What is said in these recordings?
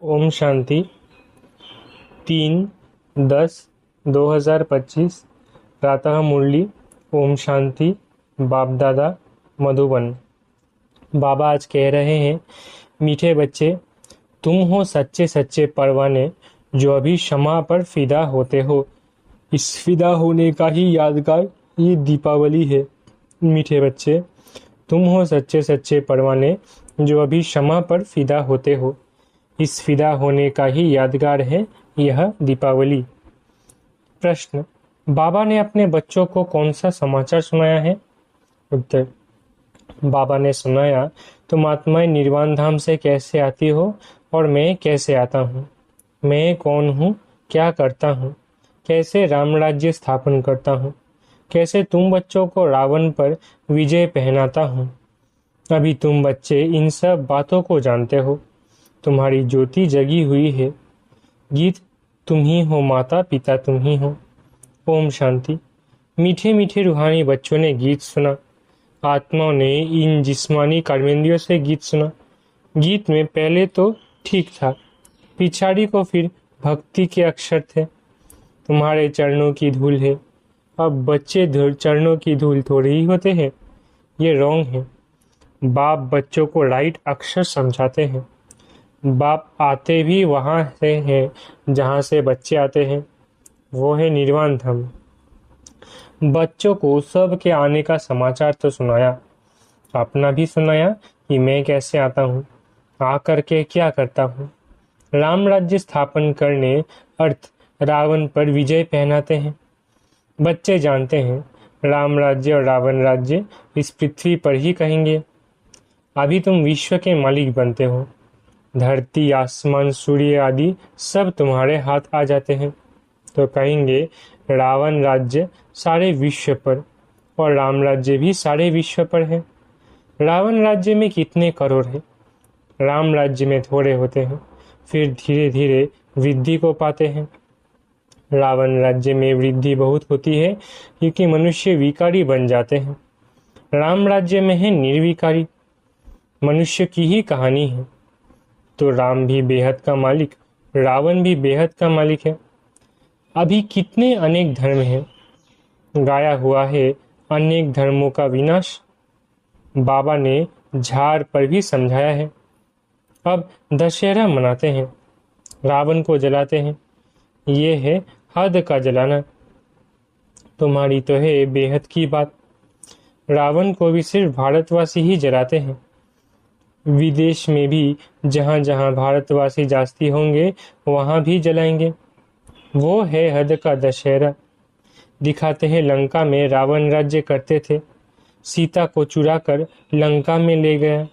ओम शांति 3/10/2025 प्रातः मुरली। ओम शांति। बाप दादा मधुबन। बाबा आज कह रहे हैं, मीठे बच्चे, तुम हो सच्चे सच्चे परवाने जो अभी क्षमा पर फिदा होते हो। इस फिदा होने का ही यादगार ये दीपावली है। मीठे बच्चे, तुम हो सच्चे सच्चे परवाने जो अभी क्षमा पर फिदा होते हो। इस फिदा होने का ही यादगार है यह दीपावली। प्रश्न, बाबा ने अपने बच्चों को कौन सा समाचार सुनाया है? उत्तर, बाबा ने सुनाया, तुम आत्माएं निर्वाण धाम से कैसे आती हो और मैं कैसे आता हूँ। मैं कौन हूँ, क्या करता हूँ, कैसे राम राज्य स्थापन करता हूँ, कैसे तुम बच्चों को रावण पर विजय पहनाता हूँ। अभी तुम बच्चे इन सब बातों को जानते हो। तुम्हारी ज्योति जगी हुई है। गीत तुम ही हो, माता पिता तुम ही हो। ओम शांति। मीठे मीठे रूहानी बच्चों ने गीत सुना। आत्माओं ने इन जिस्मानी कर्मेंद्रियों से गीत सुना। गीत में पहले तो ठीक था, पिछाड़ी को फिर भक्ति के अक्षर थे। तुम्हारे चरणों की धूल है। अब बच्चे चरणों की धूल थोड़ी ही होते हैं। ये रॉन्ग है। बाप बच्चों को राइट अक्षर समझाते हैं। बाप आते भी वहाँ से हैं जहाँ से बच्चे आते हैं, वो है निर्वाण धाम। बच्चों को सब के आने का समाचार तो सुनाया, अपना भी सुनाया कि मैं कैसे आता हूँ, आकर के क्या करता हूँ। राम राज्य स्थापन करने अर्थ रावण पर विजय पहनाते हैं। बच्चे जानते हैं राम राज्य और रावण राज्य इस पृथ्वी पर ही कहेंगे। अभी तुम विश्व के मालिक बनते हो। धरती, आसमान, सूर्य आदि सब तुम्हारे हाथ आ जाते हैं तो कहेंगे रावण राज्य सारे विश्व पर और राम राज्य भी सारे विश्व पर है। रावण राज्य में कितने करोड़ हैं, राम राज्य में थोड़े होते हैं, फिर धीरे धीरे वृद्धि को पाते हैं। रावण राज्य में वृद्धि बहुत होती है क्योंकि मनुष्य विकारी बन जाते हैं। राम राज्य में है निर्विकारी, मनुष्य की ही कहानी है। तो राम भी बेहद का मालिक, रावण भी बेहद का मालिक है। अभी कितने अनेक धर्म हैं, गाया हुआ है अनेक धर्मों का विनाश। बाबा ने झाड़ पर भी समझाया है। अब दशहरा मनाते हैं, रावण को जलाते हैं, ये है हद का जलाना। तुम्हारी तो है बेहद की बात, रावण को भी सिर्फ भारतवासी ही जलाते हैं। विदेश में भी जहां जहां भारतवासी जास्ती होंगे वहां भी जलाएंगे। वो है हद का दशहरा। दिखाते हैं लंका में रावण राज्य करते थे, सीता को चुरा कर लंका में ले गया।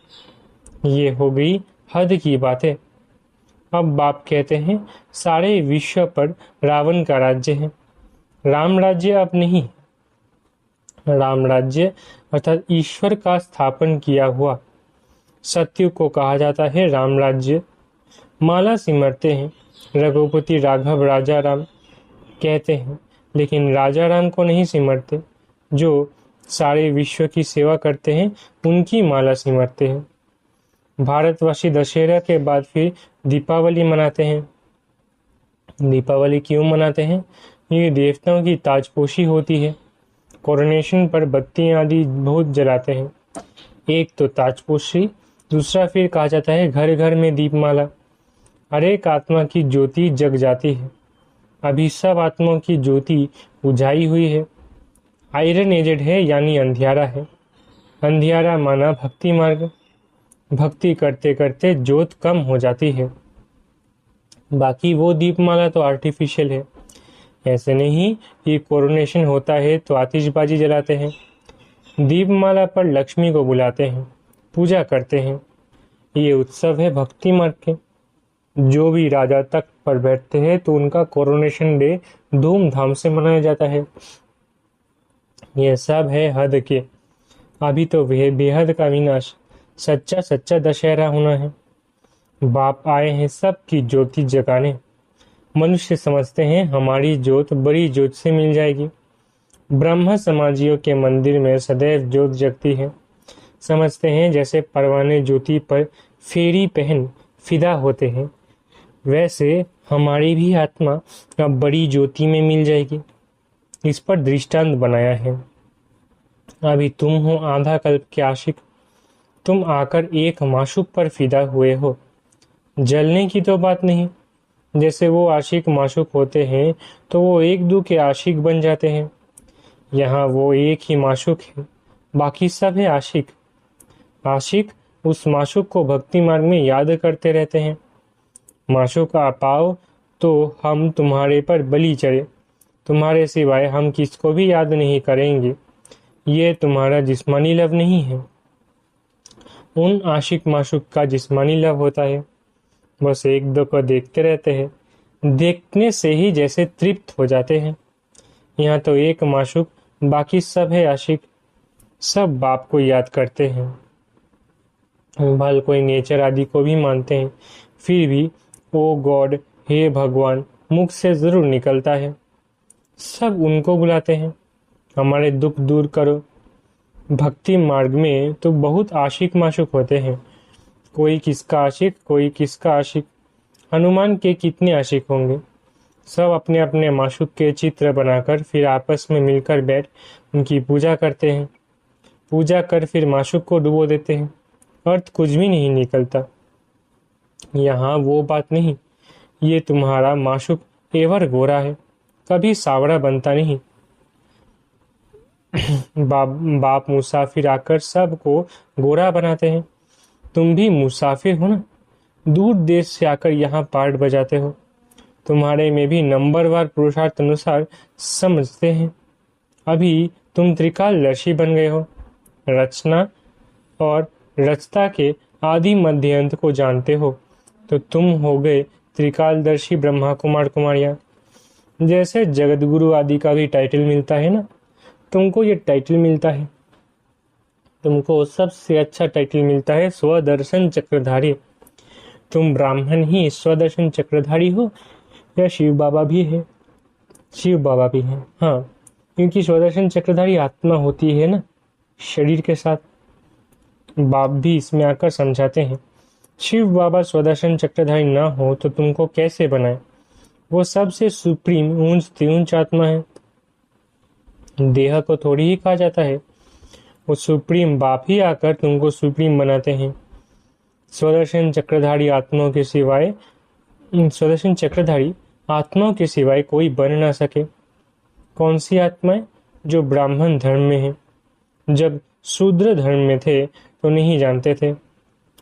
ये हो गई हद की बातें। अब बाप कहते हैं सारे विश्व पर रावण का राज्य है, राम राज्य अब नहीं। राम राज्य अर्थात ईश्वर का स्थापन किया हुआ सत्य को कहा जाता है राम राज्य। माला सिमरते हैं, रघुपति राघव राजा राम कहते हैं, लेकिन राजा राम को नहीं सिमरते। जो सारे विश्व की सेवा करते हैं उनकी माला सिमरते हैं। भारतवासी दशहरा के बाद फिर दीपावली मनाते हैं। दीपावली क्यों मनाते हैं? ये देवताओं की ताजपोशी होती है। कोरोनेशन पर बत्तियां आदि बहुत जलाते हैं। एक तो ताजपोशी, दूसरा फिर कहा जाता है घर घर में दीपमाला। हर एक आत्मा की ज्योति जग जाती है। अभी सब आत्माओं की ज्योति बुझाई हुई है। आयरन एजेड है यानी अंधियारा है। अंधियारा माना भक्ति मार्ग। भक्ति करते करते ज्योत कम हो जाती है। बाकी वो दीपमाला तो आर्टिफिशियल है। ऐसे नहीं कि कोरोनेशन होता है तो आतिशबाजी जलाते हैं। दीपमाला पर लक्ष्मी को बुलाते हैं, पूजा करते हैं। ये उत्सव है भक्ति मार्ग के। जो भी राजा तख्त पर बैठते हैं तो उनका कोरोनेशन डे धूमधाम से मनाया जाता है। यह सब है हद के। अभी तो वह बेहद का विनाश, सच्चा सच्चा दशहरा होना है। बाप आए हैं सबकी ज्योति जगाने। मनुष्य समझते हैं हमारी ज्योत बड़ी ज्योत से मिल जाएगी। ब्रह्म समाजियों के मंदिर में सदैव ज्योत जगती है। समझते हैं जैसे परवाने ज्योति पर फेरी पहन फिदा होते हैं, वैसे हमारी भी आत्मा अब बड़ी ज्योति में मिल जाएगी। इस पर दृष्टांत बनाया है। अभी तुम हो आधा कल्प के आशिक, तुम आकर एक माशूक पर फिदा हुए हो। जलने की तो बात नहीं। जैसे वो आशिक माशूक होते हैं तो वो एक दो के आशिक बन जाते हैं। यहाँ वो एक ही माशूक है, बाकी सब है आशिक। आशिक उस माशूक को भक्ति मार्ग में याद करते रहते हैं। माशूक आ पाओ तो हम तुम्हारे पर बलि चढ़े, तुम्हारे सिवाय हम किसको भी याद नहीं करेंगे। ये तुम्हारा जिस्मानी लव नहीं है। उन आशिक माशूक का जिस्मानी लव होता है। बस एक दो को देखते रहते हैं, देखने से ही जैसे तृप्त हो जाते हैं। यहाँ तो एक माशूक, बाकी सब है आशिक। सब बाप को याद करते हैं। भल कोई नेचर आदि को भी मानते हैं, फिर भी ओ गॉड, हे भगवान मुख से जरूर निकलता है। सब उनको बुलाते हैं, हमारे दुख दूर करो। भक्ति मार्ग में तो बहुत आशिक माशूक होते हैं। कोई किसका आशिक, कोई किसका आशिक। हनुमान के कितने आशिक होंगे। सब अपने अपने माशूक के चित्र बनाकर फिर आपस में मिलकर बैठ उनकी पूजा करते हैं। पूजा कर फिर माशूक को डुबो देते हैं। अर्थ कुछ भी नहीं निकलता। यहाँ वो बात नहीं। ये तुम्हारा माशूक एवर गोरा है, कभी सावरा बनता नहीं। बाप मुसाफिर आकर सबको गोरा बनाते हैं। तुम भी मुसाफिर हो ना, दूर देश से आकर यहाँ पार्ट बजाते हो। तुम्हारे में भी नंबरवार पुरुषार्थ अनुसार समझते हैं। अभी तुम त्रिकालदर्शी बन गए हो। रचना और रचता के आदि मध्य अंत को जानते हो तो तुम हो गए त्रिकालदर्शी ब्रह्मा कुमार कुमारियां। जैसे जगतगुरु आदि का भी टाइटल मिलता है ना, तुमको ये टाइटल मिलता है। तुमको सबसे अच्छा टाइटल मिलता है स्वदर्शन चक्रधारी। तुम ब्राह्मण ही स्वदर्शन चक्रधारी हो या शिव बाबा भी है? शिव बाबा भी है, हाँ, क्योंकि स्वदर्शन चक्रधारी आत्मा होती है ना शरीर के साथ। बाप भी इसमें आकर समझाते हैं, शिव बाबा स्वदर्शन चक्रधारी ना हो तो तुमको कैसे बनाए? वो सबसे सुप्रीम ऊंच आत्मा है, देह को थोड़ी ही कहा जाता है। वो सुप्रीम बाप ही आकर तुमको सुप्रीम बनाते हैं। स्वदर्शन चक्रधारी आत्माओं के सिवाय स्वदर्शन चक्रधारी आत्माओं के सिवाय कोई बन ना सके। कौन सी आत्माएं? जो ब्राह्मण धर्म में है। जब शूद्र धर्म में थे तो नहीं जानते थे,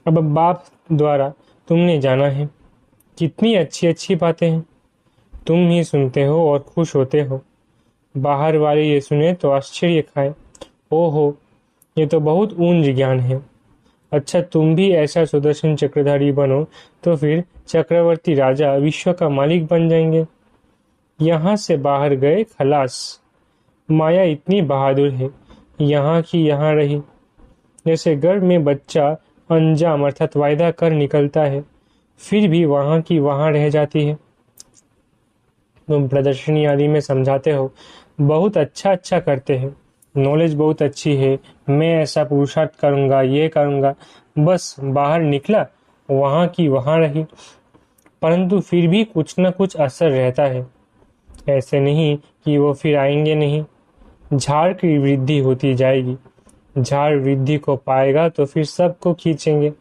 अब बाप द्वारा तुमने जाना है। कितनी अच्छी अच्छी बातें हैं, तुम ही सुनते हो और खुश होते हो। बाहर वाले ये सुने तो आश्चर्य खाए, ओहो ये तो बहुत ऊंच ज्ञान है। अच्छा, तुम भी ऐसा सुदर्शन चक्रधारी बनो तो फिर चक्रवर्ती राजा विश्व का मालिक बन जाएंगे। यहाँ से बाहर गए खलास। माया इतनी बहादुर है, यहाँ की यहाँ रही। जैसे गर्भ में बच्चा अंजाम अर्थात वायदा कर निकलता है, फिर भी वहाँ की वहाँ रह जाती है। तुम प्रदर्शनी आदि में समझाते हो, बहुत अच्छा करते हैं, नॉलेज बहुत अच्छी है, मैं ऐसा पुरुषार्थ करूंगा, ये करूंगा, बस बाहर निकला वहाँ की वहाँ रही। परंतु फिर भी कुछ न कुछ असर रहता है। ऐसे नहीं कि वो फिर आएंगे नहीं। झाड़ की वृद्धि होती जाएगी, झाड़ वृद्धि को पाएगा तो फिर सबको खींचेंगे।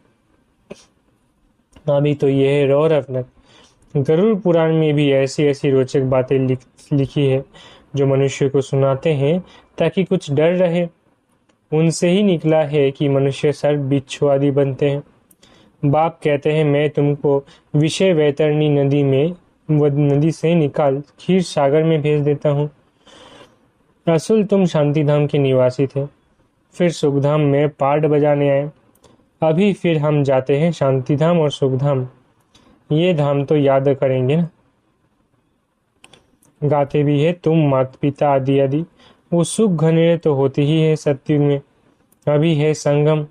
अभी तो यह है रौरव। गरुड़ पुराण में भी ऐसी ऐसी रोचक बातें लिखी है जो मनुष्य को सुनाते हैं ताकि कुछ डर रहे। उनसे ही निकला है कि मनुष्य सर्प बिच्छू आदि बनते हैं। बाप कहते हैं, मैं तुमको विषय वैतरणी नदी से निकाल क्षीर सागर में भेज देता हूँ। असल तुम शांतिधाम के निवासी थे, फिर सुखधाम में पार्ट बजाने आए। अभी फिर हम जाते हैं शांतिधाम और सुखधाम। ये धाम तो याद करेंगे ना। गाते भी है, तुम माता पिता आदि आदि। वो सुख घनेरे तो होती ही है सत्युग में। अभी है संगम,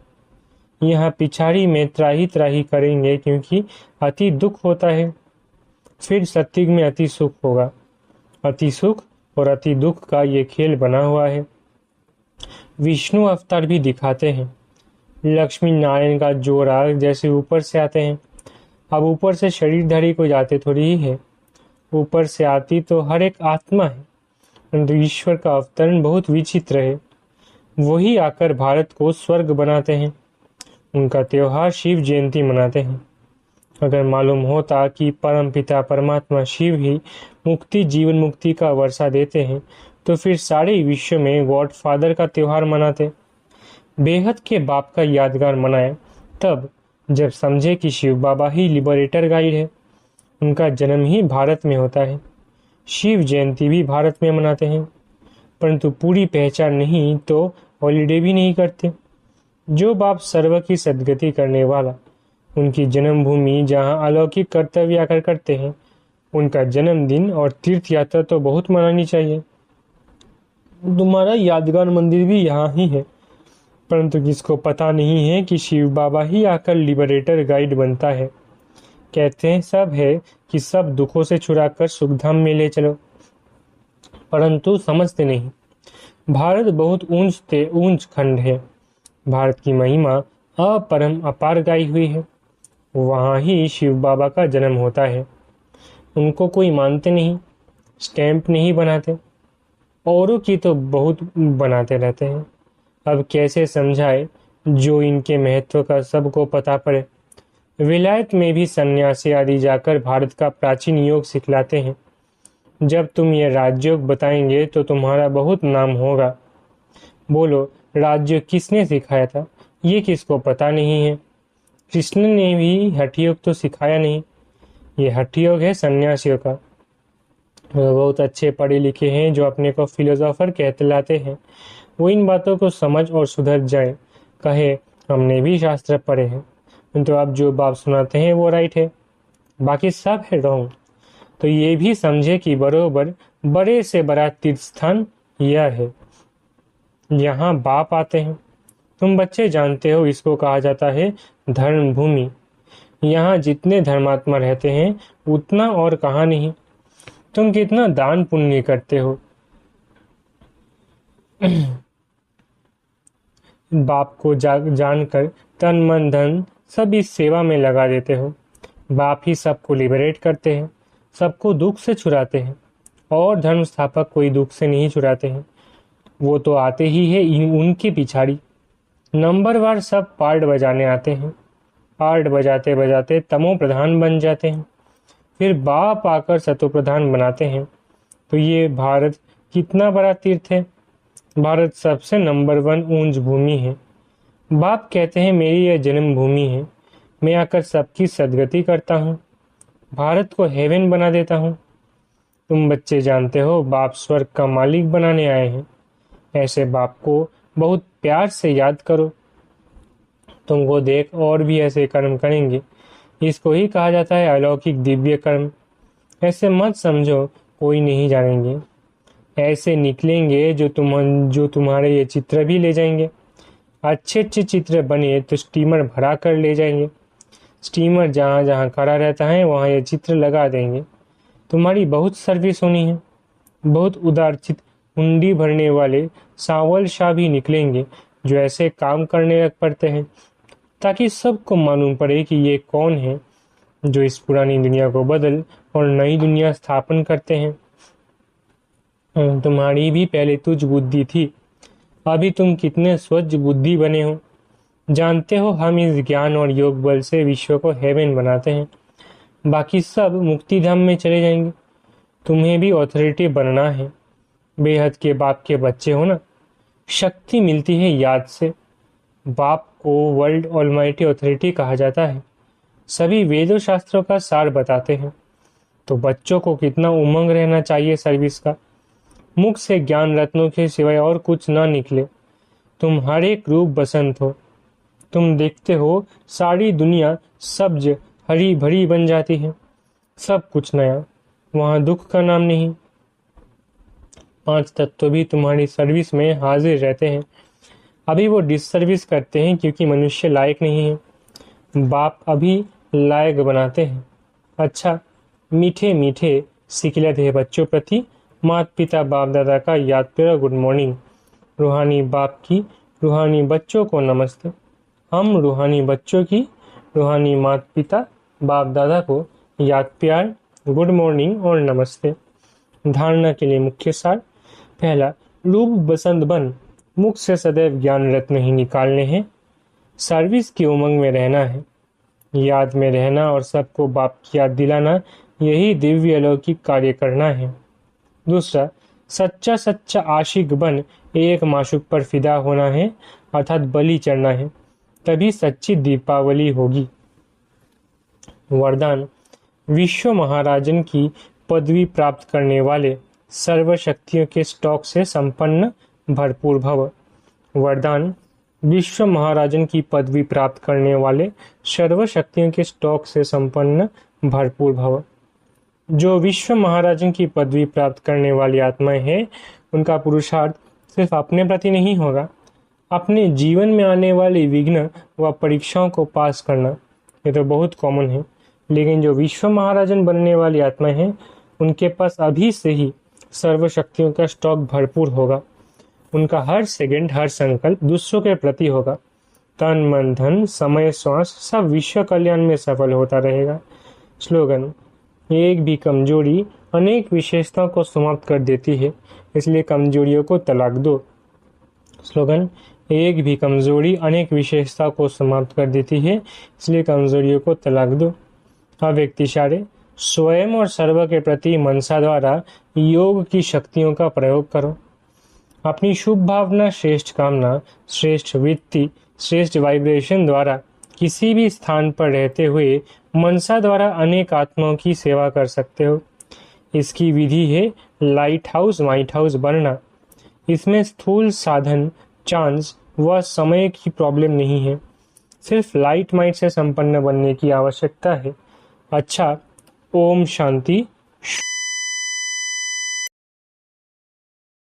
यहाँ पिछाड़ी में त्राही त्राही करेंगे क्योंकि अति दुख होता है। फिर सत्युग में अति सुख होगा। अति सुख और अति दुख का ये खेल बना हुआ है। विष्णु अवतार भी दिखाते हैं, लक्ष्मी नारायण का जोड़ा जैसे ऊपर से आते हैं। अब ऊपर से शरीरधारी को जाते थोड़ी ही है, ऊपर से आती तो हर एक आत्मा है। परंतु ईश्वर का अवतरण बहुत विचित्र है। वही आकर भारत को स्वर्ग बनाते हैं। उनका त्योहार शिव जयंती मनाते हैं। अगर मालूम होता कि परम पिता परमात्मा शिव ही मुक्ति जीवन मुक्ति का वर्षा देते हैं तो फिर सारे विश्व में गॉड फादर का त्योहार मनाते, बेहद के बाप का यादगार मनाए। तब जब समझे कि शिव बाबा ही लिबरेटर गाइड है, उनका जन्म ही भारत में होता है। शिव जयंती भी भारत में मनाते हैं, परंतु पूरी पहचान नहीं तो हॉलीडे भी नहीं करते। जो बाप सर्व की सदगति करने वाला, उनकी जन्मभूमि जहाँ अलौकिक कर्तव्य आकर करते हैं, उनका जन्मदिन और तीर्थ यात्रा तो बहुत मनानी चाहिए। तुम्हारा यादगार मंदिर भी यहाँ ही है, परंतु किसको पता नहीं है कि शिव बाबा ही आकर लिबरेटर गाइड बनता है। कहते हैं सब है कि सब दुखों से छुड़ाकर सुखधाम में ले चलो, परंतु समझते नहीं। भारत बहुत ऊंच खंड है। भारत की महिमा अपरम अपार गाई हुई है। वहाँ ही शिव बाबा का जन्म होता है। उनको कोई मानते नहीं, स्टैंप नहीं बनाते, औरों की तो बहुत बनाते रहते हैं। अब कैसे समझाए जो इनके महत्व का सबको पता पड़े। विलायत में भी सन्यासी आदि जाकर भारत का प्राचीन योग सिखलाते हैं। जब तुम ये राजयोग बताएंगे तो तुम्हारा बहुत नाम होगा। बोलो, राजयोग किसने सिखाया था? ये किसको पता नहीं है। कृष्ण ने भी हठयोग तो सिखाया नहीं। ये हठयोग है सन्यासियों का। वो बहुत अच्छे पढ़े लिखे हैं जो अपने को फिलोसोफर कहलाते हैं। वो इन बातों को समझ और सुधर जाए, कहे हमने भी शास्त्र पढ़े हैं, किंतु आप जो बात सुनाते हैं वो राइट है, बाकी सब है रॉन्ग। तो ये भी समझे कि बरोबर बड़े से बड़ा तीर्थ स्थान यह है। यहाँ बाप आते हैं, तुम बच्चे जानते हो इसको कहा जाता है धर्म भूमि। यहाँ जितने धर्मात्मा रहते हैं उतना और कहाँ नहीं। तुम कितना दान पुण्य करते हो। बाप को जानकर तन मन धन सब इस सेवा में लगा देते हो। बाप ही सबको लिबरेट करते हैं, सबको दुख से छुड़ाते हैं, और धर्म स्थापक कोई दुख से नहीं छुड़ाते हैं। वो तो आते ही है उनकी पिछाड़ी। नंबरवार सब पार्ट बजाने आते हैं। पार्ट बजाते बजाते तमो प्रधान बन जाते हैं, फिर बाप आकर सतो प्रधान बनाते हैं। तो ये भारत कितना बड़ा तीर्थ है। भारत सबसे नंबर 1 ऊंच भूमि है। बाप कहते हैं मेरी यह जन्म भूमि है, मैं आकर सबकी सदगति करता हूँ, भारत को हेवन बना देता हूँ। तुम बच्चे जानते हो बाप स्वर्ग का मालिक बनाने आए हैं। ऐसे बाप को बहुत प्यार से याद करो, तुमको देख और भी ऐसे कर्म करेंगे। इसको ही कहा जाता है अलौकिक दिव्य कर्म। ऐसे मत समझो कोई नहीं जानेंगे। ऐसे निकलेंगे जो तुम्हारे ये चित्र भी ले जाएंगे। अच्छे अच्छे चित्र बने तो स्टीमर भरा कर ले जाएंगे। स्टीमर जहाँ जहाँ खड़ा रहता है वहाँ ये चित्र लगा देंगे। तुम्हारी बहुत सर्विस होनी है। बहुत उदारचित हुंडी भरने वाले सावल शाह भी निकलेंगे जो ऐसे काम करने लग पड़ते हैं, ताकि सबको मालूम पड़े कि ये कौन है जो इस पुरानी दुनिया को बदल और नई दुनिया स्थापन करते हैं। तुम्हारी भी पहले तुझ बुद्धि थी, अभी तुम कितने स्वच्छ बुद्धि बने हो। जानते हो हम इस ज्ञान और योग बल से विश्व को हेवन बनाते हैं, बाकी सब मुक्ति धाम में चले जाएंगे। तुम्हें भी ऑथोरिटी बनना है। बेहद के बाप के बच्चे हो ना। शक्ति मिलती है याद से। बाप को वर्ल्ड ऑलमाइटी ऑथोरिटी कहा जाता है। सभी वेदों शास्त्रों का सार बताते हैं। तो बच्चों को कितना उमंग रहना चाहिए सर्विस का। मुख से ज्ञान रत्नों के सिवाय और कुछ ना निकले। तुम हर एक रूप बसंत हो। तुम देखते हो सारी दुनिया सब्ज हरी भरी बन जाती है, सब कुछ नया, वहां दुख का नाम नहीं। 5 तत्व भी तुम्हारी सर्विस में हाजिर रहते हैं। अभी वो डिससर्विस करते हैं क्योंकि मनुष्य लायक नहीं है। बाप अभी लायक बनाते हैं। अच्छा, मीठे मीठे सिकलत है बच्चों प्रति माता पिता बाप दादा का याद करो गुड मॉर्निंग। रूहानी बाप की रूहानी बच्चों को नमस्ते। हम रूहानी बच्चों की रूहानी माता पिता बाप दादा को याद प्यार गुड मॉर्निंग और नमस्ते। धारणा के लिए मुख्य सार। पहला, रूप बसंत बन। मुख से सदैव ज्ञान रत्न ही निकालने हैं। सर्विस की उमंग में रहना है, याद में रहना और सबको बाप की याद दिलाना, यही दिव्य अलौकिक कार्य करना है। दूसरा, सच्चा सच्चा आशिक बन एक माशुक पर फिदा होना है, अर्थात बलि चढ़ना है, तभी सच्ची दीपावली होगी। वरदान, विश्व महाराजन की पदवी प्राप्त करने वाले सर्वशक्तियों के स्टॉक से संपन्न भरपूर भव। वरदान, विश्व महाराजन की पदवी प्राप्त करने वाले सर्वशक्तियों के स्टॉक से संपन्न भरपूर भव। जो विश्व महाराजन की पदवी प्राप्त करने वाली आत्माएं हैं, उनका पुरुषार्थ सिर्फ अपने प्रति नहीं होगा, अपने जीवन में आने वाले विघ्न व परीक्षाओं को पास करना। ये तो बहुत कॉमन है, लेकिन जो विश्व महाराजन बनने वाली आत्माएं हैं, उनके पास अभी से ही सर्वशक्तियों का स्टॉक भरपूर होगा। उनका हर सेकंड हर संकल्प दूसरों के प्रति होगा। तन मन धन समय श्वास सब विश्व कल्याण में सफल होता रहेगा। स्लोगन, एक भी कमजोरी अनेक विशेषताओं को समाप्त कर देती है, इसलिए कमजोरियों को तलाक दो। स्लोगन, एक भी कमजोरी अनेक विशेषताओं को समाप्त कर देती है, इसलिए कमजोरियों को तलाक दो। अव्यक्त इशारे, स्वयं और सर्व के प्रति मनसा द्वारा योग की शक्तियों का प्रयोग करो। अपनी शुभ भावना, श्रेष्ठ कामना, श्रेष्ठ वृत्ति, श्रेष्ठ वाइब्रेशन द्वारा किसी भी स्थान पर रहते हुए मनसा द्वारा अनेक आत्माओं की सेवा कर सकते हो। इसकी विधि है लाइट हाउस वाइट हाउस बनना। इसमें स्थूल साधन, चांस व समय की प्रॉब्लम नहीं है, सिर्फ लाइट माइट से संपन्न बनने की आवश्यकता है। अच्छा, ओम शांति।